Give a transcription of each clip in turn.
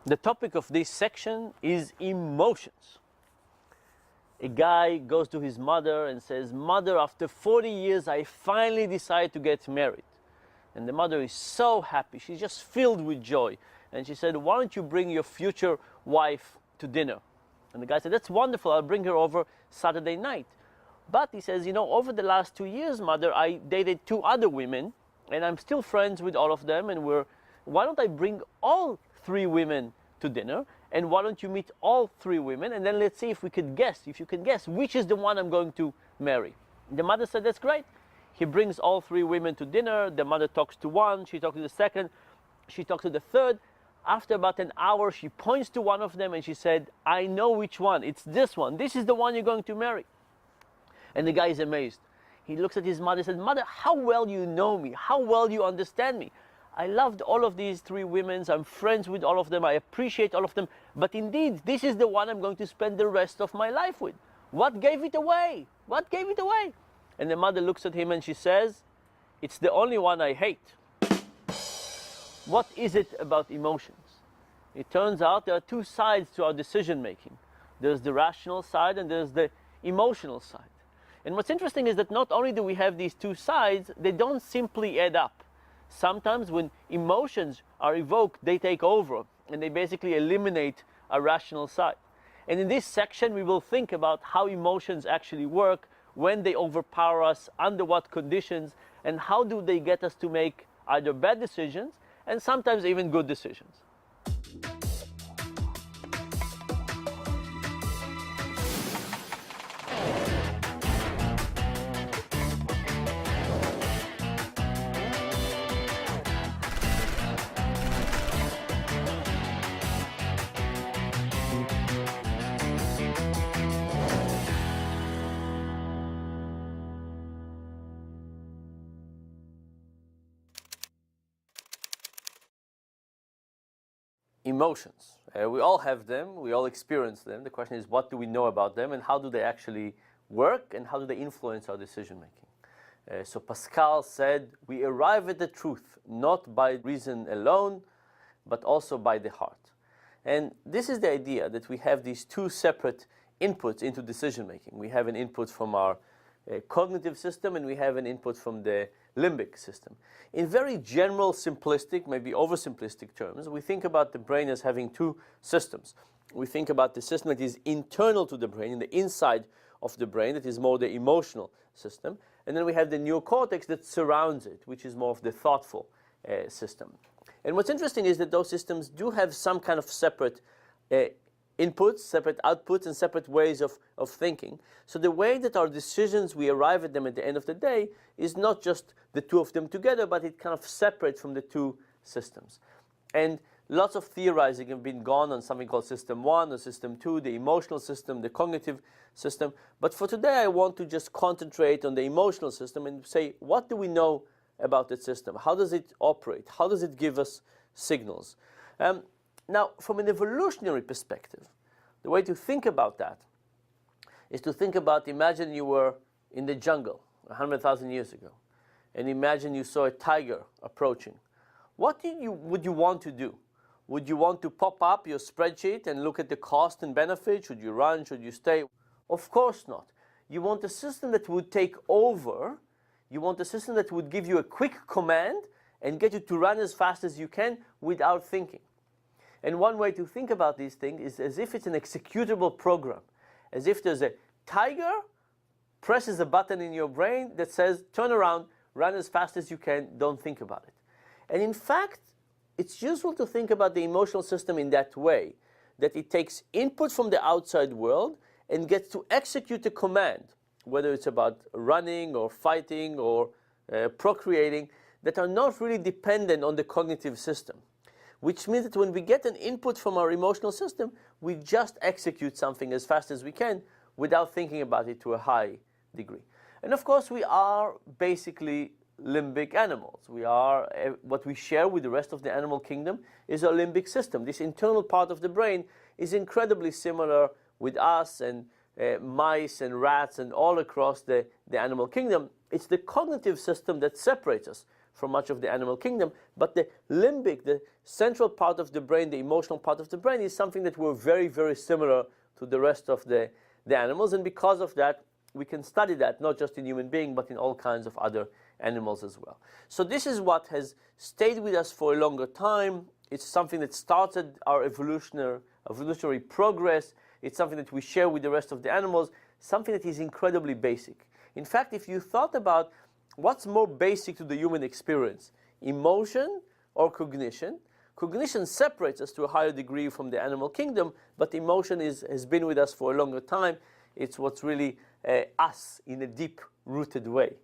The topic of this section is emotions. A guy goes to his mother and says, "Mother, after 40 years, I finally decided to get married." And the mother is so happy. She's just filled with joy. And she said, "Why don't you bring your future wife to dinner?" And the guy said, "That's wonderful. I'll bring her over Saturday night." But he says, "Over the last 2 years, Mother, I dated 2 other women, and I'm still friends with all of them. And why don't I bring all 3 women to dinner? And why don't you meet all 3 women? And then let's see if you can guess, which is the one I'm going to marry." The mother said, "That's great." He brings all 3 women to dinner. The mother talks to one, she talks to the second, she talks to the third. After about an hour, she points to one of them and she said, "I know which one. It's this one. This is the one you're going to marry." And the guy is amazed. He looks at his mother and said, "Mother, how well you know me. How well you understand me. I loved all of these 3 women. I'm friends with all of them. I appreciate all of them. But indeed, this is the one I'm going to spend the rest of my life with. What gave it away? What gave it away?" And the mother looks at him and she says, "It's the only one I hate." What is it about emotions? It turns out there are 2 sides to our decision making. There's the rational side and there's the emotional side. And what's interesting is that not only do we have these 2 sides, they don't simply add up. Sometimes when emotions are evoked, they take over and they basically eliminate our rational side. And in this section, we will think about how emotions actually work, when they overpower us, under what conditions, and how do they get us to make either bad decisions and sometimes even good decisions. Emotions. We all have them, we all experience them. The question is, what do we know about them and how do they actually work and how do they influence our decision making? So Pascal said, "We arrive at the truth not by reason alone, but also by the heart." And this is the idea that we have these 2 separate inputs into decision making. We have an input from our cognitive system and we have an input from the limbic system. In very general, simplistic, maybe oversimplistic terms, we think about the brain as having 2 systems. We think about the system that is internal to the brain, in the inside of the brain, that is more the emotional system. And then we have the neocortex that surrounds it, which is more of the thoughtful system. And what's interesting is that those systems do have some kind of separate inputs, separate outputs, and separate ways of thinking. So the way that our decisions, we arrive at them at the end of the day, is not just the 2 of them together, but it kind of separates from the 2 systems. And lots of theorizing have been gone on something called System 1 or System 2, the emotional system, the cognitive system. But for today, I want to just concentrate on the emotional system and say, what do we know about that system? How does it operate? How does it give us signals? Now, from an evolutionary perspective, the way to think about that is to think about, imagine you were in the jungle 100,000 years ago, and imagine you saw a tiger approaching. What would you want to do? Would you want to pop up your spreadsheet and look at the cost and benefit? Should you run? Should you stay? Of course not. You want a system that would take over. You want a system that would give you a quick command and get you to run as fast as you can without thinking. And one way to think about these things is as if it's an executable program. As if there's a tiger, presses a button in your brain that says, "Turn around, run as fast as you can, don't think about it." And in fact, it's useful to think about the emotional system in that way, that it takes input from the outside world and gets to execute a command, whether it's about running or fighting or procreating, that are not really dependent on the cognitive system. Which means that when we get an input from our emotional system, we just execute something as fast as we can without thinking about it to a high degree. And of course, we are basically limbic animals. We are, what we share with the rest of the animal kingdom is our limbic system. This internal part of the brain is incredibly similar with us and mice and rats and all across the animal kingdom. It's the cognitive system that separates us from much of the animal kingdom. But the limbic, the central part of the brain, the emotional part of the brain, is something that we're very, very similar to the rest of the animals. And because of that, we can study that not just in human beings, but in all kinds of other animals as well. So this is what has stayed with us for a longer time. It's something that started our evolutionary progress. It's something that we share with the rest of the animals, something that is incredibly basic. In fact, if you thought about what's more basic to the human experience, emotion or cognition, cognition separates us to a higher degree from the animal kingdom, but emotion has been with us for a longer time. It's what's really us in a deep-rooted way.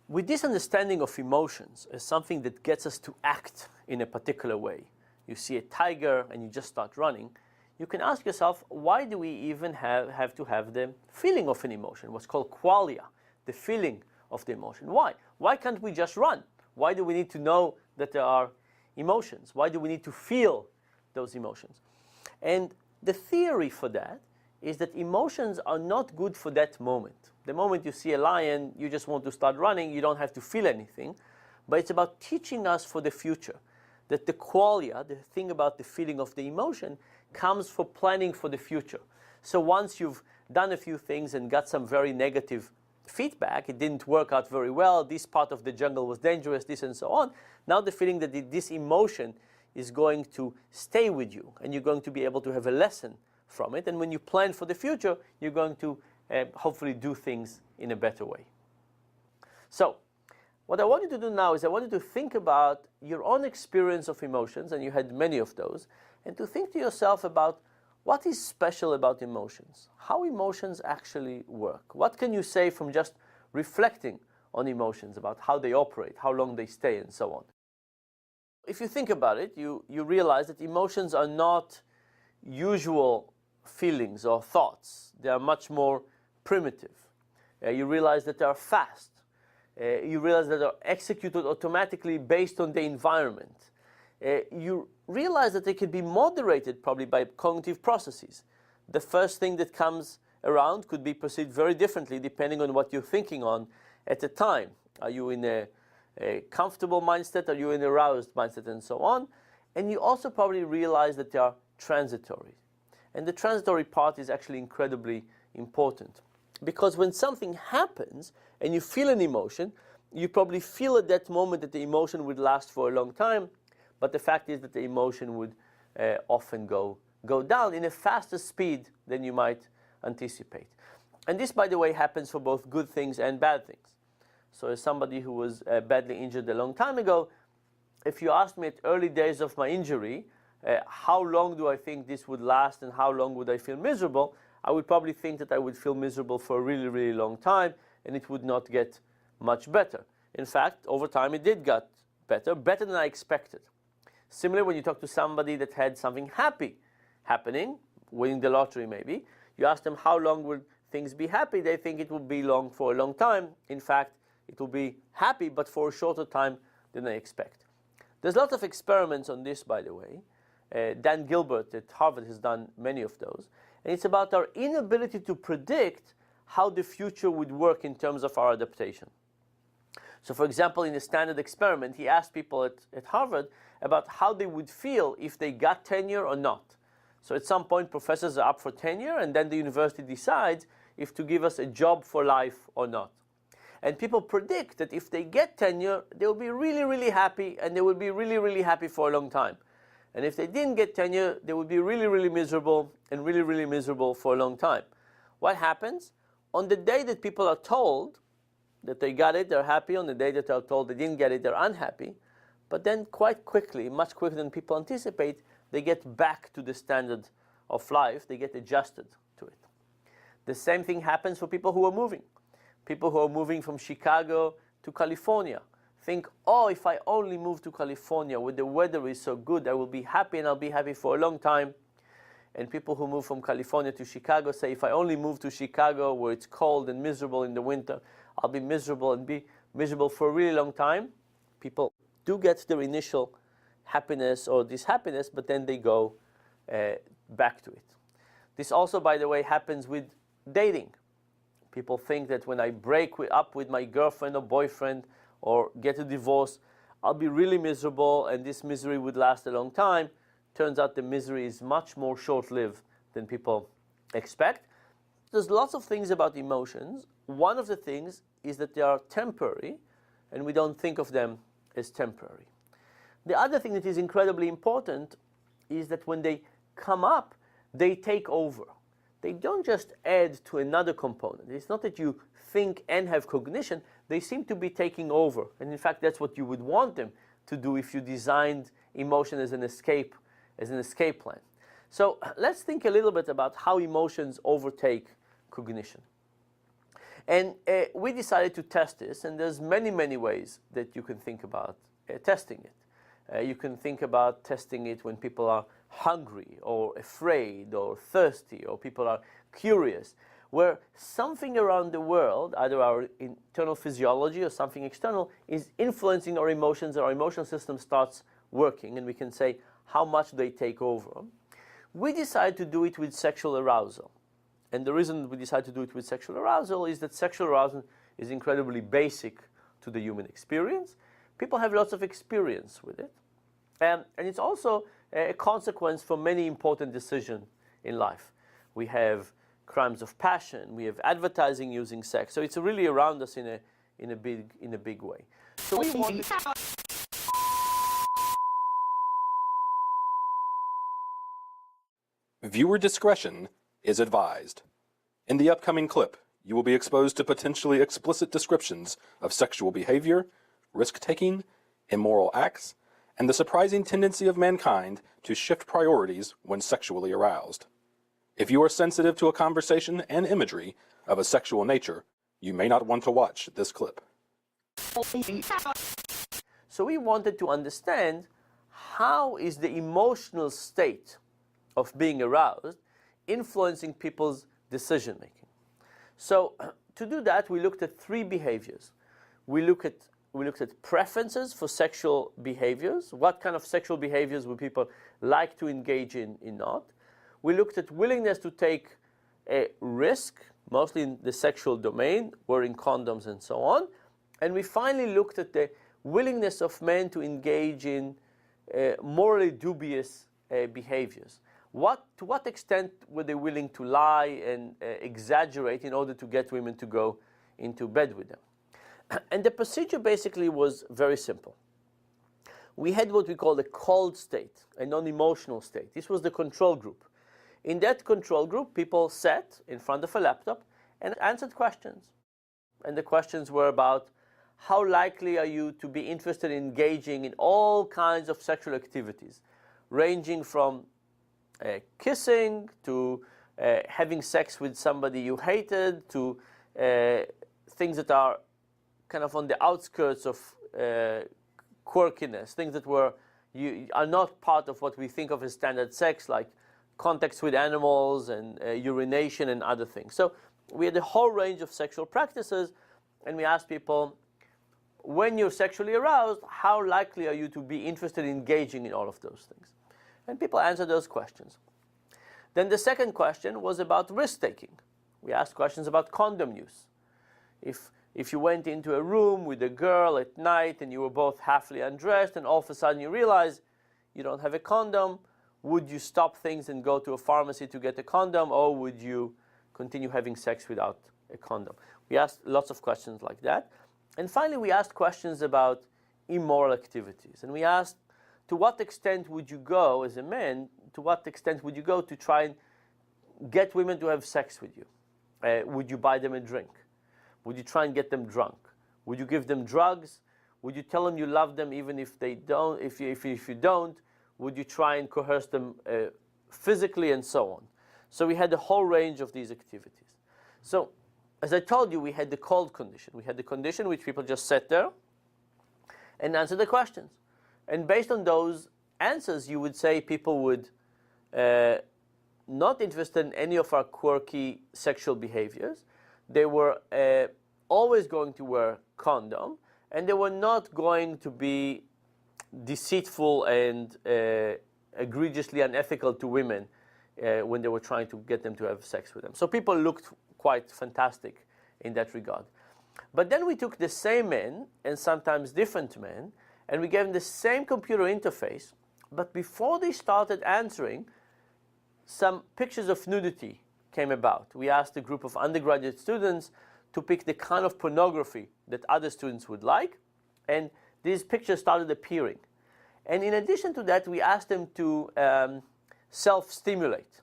With this understanding of emotions as something that gets us to act in a particular way, you see a tiger and you just start running, you can ask yourself, why do we even have to have the feeling of an emotion, what's called qualia, the feeling of the emotion? Why? Why can't we just run? Why do we need to know that there are emotions? Why do we need to feel those emotions? And the theory for that is that emotions are not good for that moment. The moment you see a lion, you just want to start running, you don't have to feel anything. But it's about teaching us for the future, that the qualia, the thing about the feeling of the emotion, comes for planning for the future. So once you've done a few things and got some very negative feedback, it didn't work out very well, this part of the jungle was dangerous, this and so on, now the feeling that this emotion is going to stay with you and you're going to be able to have a lesson from it. And when you plan for the future, you're going to hopefully do things in a better way. So what I want you to do now is I want you to think about your own experience of emotions, and you had many of those, and to think to yourself about what is special about emotions, how emotions actually work. What can you say from just reflecting on emotions, about how they operate, how long they stay, and so on. If you think about it, you realize that emotions are not usual feelings or thoughts. They are much more primitive. You realize that they are fast. You realize that they are executed automatically based on the environment. You realize that they can be moderated probably by cognitive processes. The first thing that comes around could be perceived very differently depending on what you're thinking on at the time. Are you in a comfortable mindset? Are you in an aroused mindset? And so on. And you also probably realize that they are transitory. And the transitory part is actually incredibly important. Because when something happens and you feel an emotion, you probably feel at that moment that the emotion would last for a long time, but the fact is that the emotion would often go down in a faster speed than you might anticipate. And this, by the way, happens for both good things and bad things. So as somebody who was badly injured a long time ago, if you asked me at early days of my injury, how long do I think this would last and how long would I feel miserable, I would probably think that I would feel miserable for a really, really long time and it would not get much better. In fact, over time it did get better than I expected. Similarly, when you talk to somebody that had something happy happening, winning the lottery maybe, you ask them how long will things be happy, they think it will be long for a long time. In fact, it will be happy, but for a shorter time than they expect. There's lots of experiments on this, by the way. Dan Gilbert at Harvard has done many of those. And it's about our inability to predict how the future would work in terms of our adaptation. So for example, in a standard experiment, he asked people at Harvard about how they would feel if they got tenure or not. So at some point, professors are up for tenure, and then the university decides if to give us a job for life or not. And people predict that if they get tenure, they will be really, really happy, and they will be really, really happy for a long time. And if they didn't get tenure, they would be really, really miserable and really, really miserable for a long time. What happens? On the day that people are told that they got it, they're happy. On the day that they're told they didn't get it, they're unhappy. But then quite quickly, much quicker than people anticipate, they get back to the standard of life. They get adjusted to it. The same thing happens for people who are moving. People who are moving from Chicago to California think, oh, if I only move to California where the weather is so good, I will be happy and I'll be happy for a long time. And people who move from California to Chicago say, if I only move to Chicago where it's cold and miserable in the winter, I'll be miserable and be miserable for a really long time. People do get their initial happiness or dishappiness, but then they go back to it. This also, by the way, happens with dating. People think that when I break up with my girlfriend or boyfriend, or get a divorce, I'll be really miserable and this misery would last a long time. Turns out the misery is much more short-lived than people expect. There's lots of things about emotions. One of the things is that they are temporary, and we don't think of them as temporary. The other thing that is incredibly important is that when they come up, they take over. They don't just add to another component. It's not that you think and have cognition. They seem to be taking over. And in fact, that's what you would want them to do if you designed emotion as an escape plan. So let's think a little bit about how emotions overtake cognition. And we decided to test this, and there's many, many ways that you can think about testing it. You can think about testing it when people are hungry or afraid or thirsty, or people are curious, where something around the world, either our internal physiology or something external, is influencing our emotions, and our emotional system starts working, and we can say how much they take over. We decided to do it with sexual arousal. And the reason we decided to do it with sexual arousal is that sexual arousal is incredibly basic to the human experience. People have lots of experience with it. And it's also a consequence for many important decisions in life. We have crimes of passion. We have advertising using sex. So it's really around us in a big way. So we wanted Viewer discretion is advised. In the upcoming clip, you will be exposed to potentially explicit descriptions of sexual behavior, risk-taking, immoral acts, and the surprising tendency of mankind to shift priorities when sexually aroused. If you are sensitive to a conversation and imagery of a sexual nature, you may not want to watch this clip. So we wanted to understand how is the emotional state of being aroused influencing people's decision making. So to do that, we looked at three behaviors. We looked at preferences for sexual behaviors. What kind of sexual behaviors would people like to engage in not? We looked at willingness to take a risk, mostly in the sexual domain, wearing condoms and so on. And we finally looked at the willingness of men to engage in morally dubious behaviors. To what extent were they willing to lie and exaggerate in order to get women to go into bed with them? And the procedure basically was very simple. We had what we call the cold state, a non-emotional state. This was the control group. In that control group, people sat in front of a laptop and answered questions. And the questions were about how likely are you to be interested in engaging in all kinds of sexual activities, ranging from kissing to having sex with somebody you hated to things that are kind of on the outskirts of quirkiness, things that are not part of what we think of as standard sex, like contacts with animals and urination and other things. So we had a whole range of sexual practices, and we asked people, when you're sexually aroused, how likely are you to be interested in engaging in all of those things? And people answered those questions. Then the second question was about risk-taking. We asked questions about condom use. If you went into a room with a girl at night and you were both halfly undressed and all of a sudden you realize you don't have a condom, would you stop things and go to a pharmacy to get a condom, or would you continue having sex without a condom? We asked lots of questions like that. And finally, we asked questions about immoral activities. And we asked, to what extent would you go as a man, to what extent would you go to try and get women to have sex with you? Would you buy them a drink? Would you try and get them drunk? Would you give them drugs? Would you tell them you love them even if they don't? If you don't, would you try and coerce them physically and so on? So we had a whole range of these activities. So as I told you, we had the cold condition. We had the condition which people just sat there and answered the questions. And based on those answers, you would say people would not interested in any of our quirky sexual behaviors. They were always going to wear condom, and they were not going to be deceitful and egregiously unethical to women when they were trying to get them to have sex with them. So people looked quite fantastic in that regard. But then we took the same men, and sometimes different men, and we gave them the same computer interface, but before they started answering, some pictures of nudity came about. We asked a group of undergraduate students to pick the kind of pornography that other students would like, and these pictures started appearing. And in addition to that, we asked them to self-stimulate.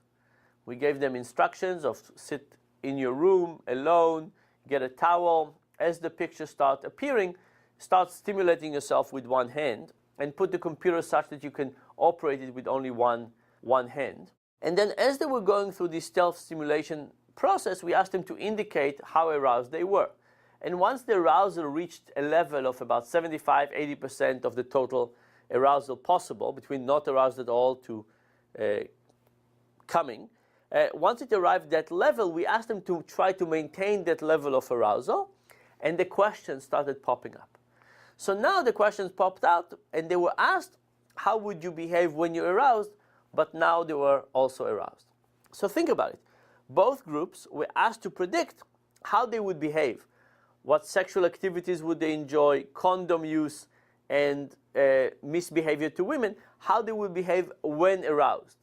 We gave them instructions of sit in your room alone, get a towel. As the pictures start appearing, start stimulating yourself with one hand, and put the computer such that you can operate it with only one hand. And then as they were going through this self-stimulation process, we asked them to indicate how aroused they were. And once the arousal reached a level of about 75–80% of the total arousal possible, between not aroused at all to coming, once it arrived at that level, we asked them to try to maintain that level of arousal, and the questions started popping up. So now the questions popped out, and they were asked, how would you behave when you're aroused? But now they were also aroused. So think about it. Both groups were asked to predict how they would behave. What sexual activities would they enjoy, condom use, and misbehavior to women, how they would behave when aroused.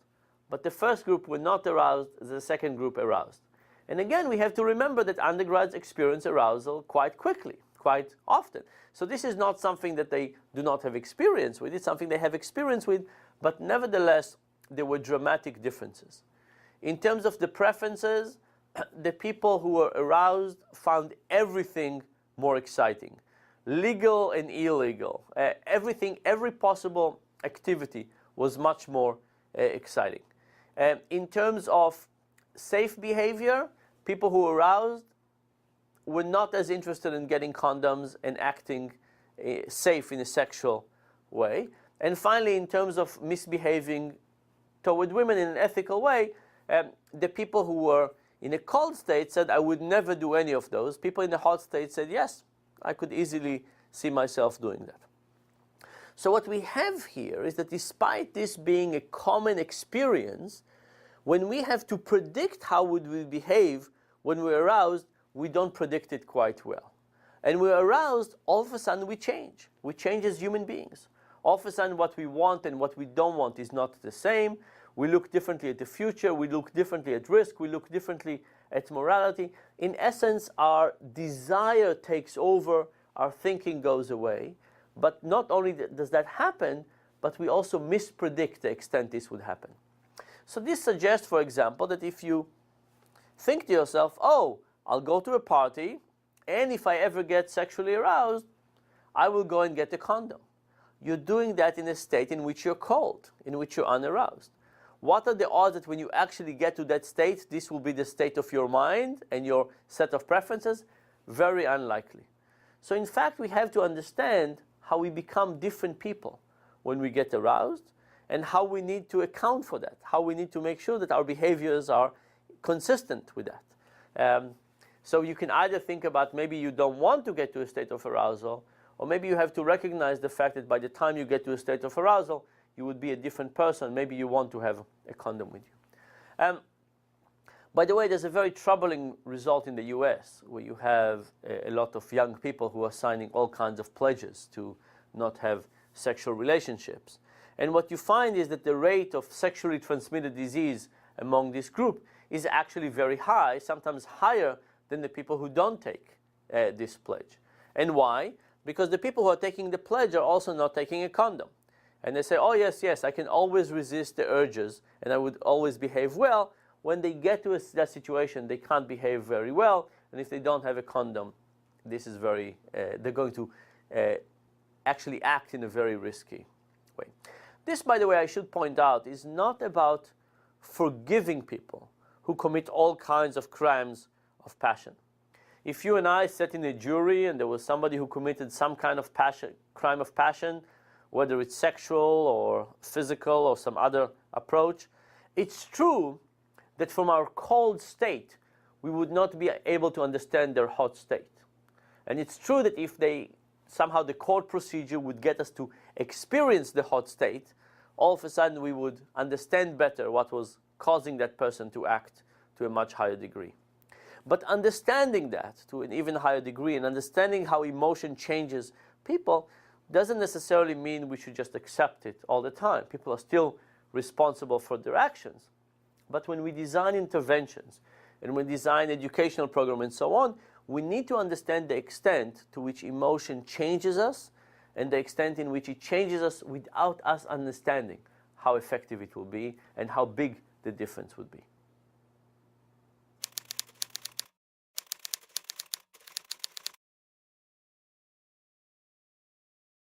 But the first group were not aroused, the second group aroused. And again, we have to remember that undergrads experience arousal quite quickly, quite often. So this is not something that they do not have experience with. It's something they have experience with, but nevertheless, there were dramatic differences. In terms of the preferences, the people who were aroused found everything more exciting. Legal and illegal. Everything, every possible activity was much more exciting. In terms of safe behavior, people who were aroused were not as interested in getting condoms and acting safe in a sexual way. And finally, in terms of misbehaving toward women in an ethical way, the people who were in a cold state said, I would never do any of those. People in the hot state said, yes, I could easily see myself doing that. So what we have here is that despite this being a common experience, when we have to predict how would we behave when we're aroused, we don't predict it quite well. And we're aroused, all of a sudden we change. We change as human beings. All of a sudden what we want and what we don't want is not the same. We look differently at the future. We look differently at risk. We look differently at morality. In essence, our desire takes over. Our thinking goes away. But not only does that happen, but we also mispredict the extent this would happen. So this suggests, for example, that if you think to yourself, oh, I'll go to a party, and if I ever get sexually aroused, I will go and get a condom. You're doing that in a state in which you're cold, in which you're unaroused. What are the odds that when you actually get to that state, this will be the state of your mind and your set of preferences? Very unlikely. So in fact, we have to understand how we become different people when we get aroused, and how we need to account for that, how we need to make sure that our behaviors are consistent with that. So you can either think about maybe you don't want to get to a state of arousal, or maybe you have to recognize the fact that by the time you get to a state of arousal, you would be a different person. Maybe you want to have a condom with you. By the way, there's a very troubling result in the US, where you have a lot of young people who are signing all kinds of pledges to not have sexual relationships. And what you find is that the rate of sexually transmitted disease among this group is actually very high, sometimes higher than the people who don't take this pledge. And why? Because the people who are taking the pledge are also not taking a condom. And they say, oh yes, yes, I can always resist the urges and I would always behave well. When they get to that situation, they can't behave very well. And if they don't have a condom, this is very, they're going to actually act in a very risky way. This, by the way, I should point out, is not about forgiving people who commit all kinds of crimes of passion. If you and I sat in a jury and there was somebody who committed some kind of crime of passion, whether it's sexual or physical or some other approach, it's true that from our cold state, we would not be able to understand their hot state. And it's true that if somehow the court procedure would get us to experience the hot state, all of a sudden we would understand better what was causing that person to act to a much higher degree. But understanding that to an even higher degree and understanding how emotion changes people doesn't necessarily mean we should just accept it all the time. People are still responsible for their actions. But when we design interventions and we design educational programs and so on, we need to understand the extent to which emotion changes us and the extent in which it changes us without us understanding how effective it will be and how big the difference would be.